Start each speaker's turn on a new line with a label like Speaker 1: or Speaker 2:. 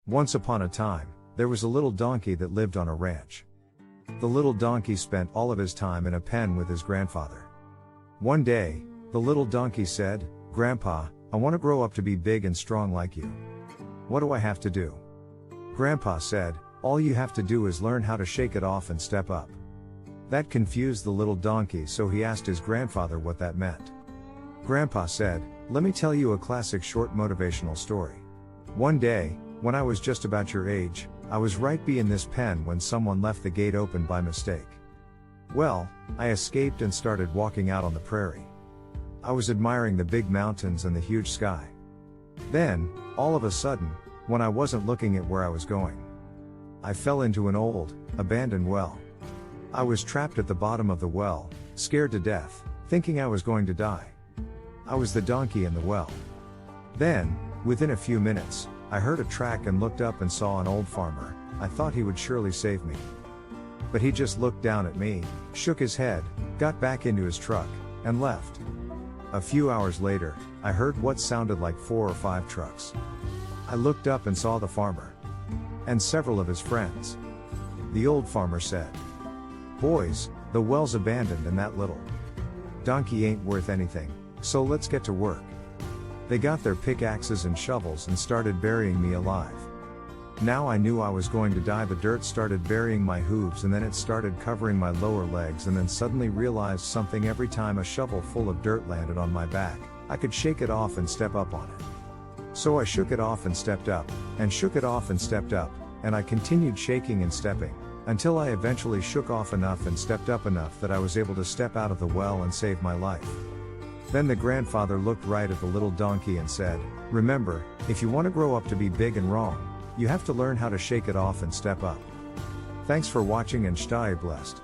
Speaker 1: Once upon a time, there was a little donkey that lived on a ranch. The little donkey spent all of his time in a pen with his grandfather. One day, the little donkey said, "Grandpa, I want to grow up to be big and strong like you. What do I have to do?" Grandpa said, "All you have to do is learn how to shake it off and step up." That confused the little donkey, so he asked his grandfather what that meant. Grandpa said, "Let me tell you a classic short motivational story. One day, when I was just about your age, I was right in this pen when someone left the gate open by mistake. Well, I escaped and started walking out on the prairie. I was admiring the big mountains and the huge sky. Then, all of a sudden, when I wasn't looking at where I was going, I fell into an old, abandoned well. I was trapped at the bottom of the well, scared to death, thinking I was going to die. I was the donkey in the well. Then, within a few minutes, I heard a track and looked up and saw an old farmer. I thought he would surely save me. But he just looked down at me, shook his head, got back into his truck, and left. A few hours later, I heard what sounded like 4 or 5 trucks. I looked up and saw the farmer and several of his friends. The old farmer said, "Boys, the well's abandoned and that little donkey ain't worth anything, so let's get to work." They got their pickaxes and shovels and started burying me alive. Now I knew I was going to die. The dirt started burying my hooves and then it started covering my lower legs, and then suddenly realized something. Every time a shovel full of dirt landed on my back, I could shake it off and step up on it. So I shook it off and stepped up, and shook it off and stepped up, and I continued shaking and stepping, until I eventually shook off enough and stepped up enough that I was able to step out of the well and save my life. Then the grandfather looked right at the little donkey and said, "Remember, if you want to grow up to be big and wrong, you have to learn how to shake it off and step up." Thanks for watching and stay blessed.